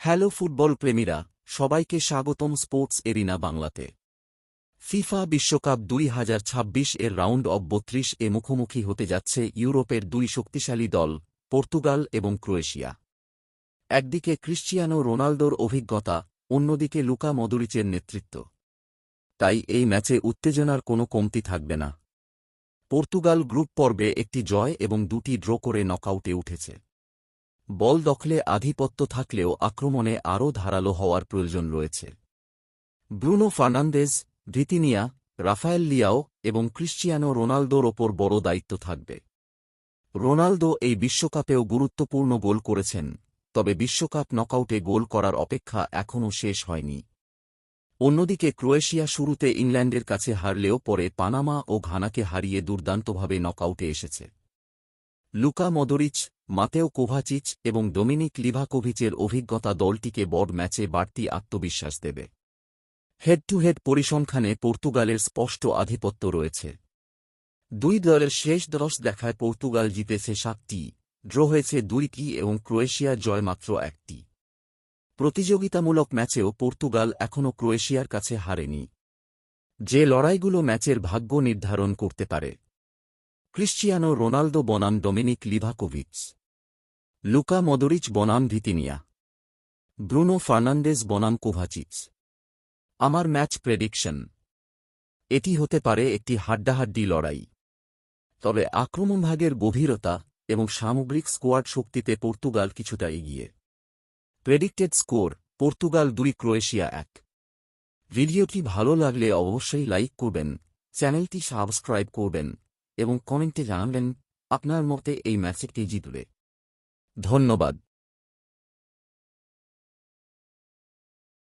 Hello football প্রেমীরা, সবাইকে স্বাগতম sports arena বাংলাতে। ফিফা বিশ্বকাপ 2026 এর রাউন্ড অব 32 এ মুখোমুখি হতে যাচ্ছে ইউরোপের দুই শক্তিশালী দল, পর্তুগাল এবং ক্রোয়েশিয়া। একদিকে ক্রিশ্চিয়ানো রোনালদোর অভিজ্ঞতা, অন্যদিকে লুকা মদরিচের নেতৃত্ব। তাই এই ম্যাচে উত্তেজনার কোনো কমতি থাকবে না। পর্তুগাল গ্রুপ পর্বে একটি জয় এবং দুটি ড্র করে নকআউটে উঠেছে। বল দখলে আধিপত্য থাকলেও আক্রমণে আরও ধারালো হওয়ার প্রয়োজন রয়েছে। Bruno Fernandes, Vitinha, Rafael Leao এবং ক্রিশ্চিয়ানো রোনালদোর ওপর বড় দায়িত্ব থাকবে। রোনালদো এই বিশ্বকাপেও গুরুত্বপূর্ণ গোল করেছেন, তবে বিশ্বকাপ নকআউটে গোল করার অপেক্ষা এখনও শেষ হয়নি। অন্যদিকে ক্রোয়েশিয়া শুরুতে ইংল্যান্ডের কাছে হারলেও পরে পানামা ও ঘানাকে হারিয়ে দুর্দান্তভাবে নকআউটে এসেছে। লুকা মদরিচ, মাতেও কোভাচিচ এবং ডোমিনিক লিভাকোভিচের অভিজ্ঞতা দলটিকে বড় ম্যাচে বাড়তি আত্মবিশ্বাস দেবে। হেড টু হেড পরিসংখ্যানে পর্তুগালের স্পষ্ট আধিপত্য রয়েছে। দুই দলের শেষ 10 দেখায় পর্তুগাল জিতেছে 7টি, ড্র হয়েছে 2টি এবং ক্রোয়েশিয়ার জয় মাত্র 1টি। প্রতিযোগিতামূলক ম্যাচেও পর্তুগাল এখনও ক্রোয়েশিয়ার কাছে হারেনি, যে লড়াইগুলো ম্যাচের ভাগ্য নির্ধারণ করতে পারে। ক্রিশ্চিয়ানো রোনালদো বনাম ডোমিনিক লিভাকোভিচ, লুকা মদরিচ বনাম ভিতিনিয়া, ব্রুনো ফার্নান্দেজ বনাম কোভাচিচ। আমার ম্যাচ প্রেডিকশন: এটি হতে পারে একটি হাড্ডাহাড্ডি লড়াই, তবে আক্রমণভাগের গভীরতা এবং সামগ্রিক স্কোয়াড শক্তিতে পর্তুগাল কিছুটা এগিয়ে। Predicted score: Portugal 2, Croatia 1। ভিডিওটি ভালো লাগলে অবশ্যই লাইক করবেন, চ্যানেলটি সাবস্ক্রাইব করবেন এবং কমেন্টে জানাবেন আপনার মতে এই ম্যাচে কে জিতবে। ধন্যবাদ।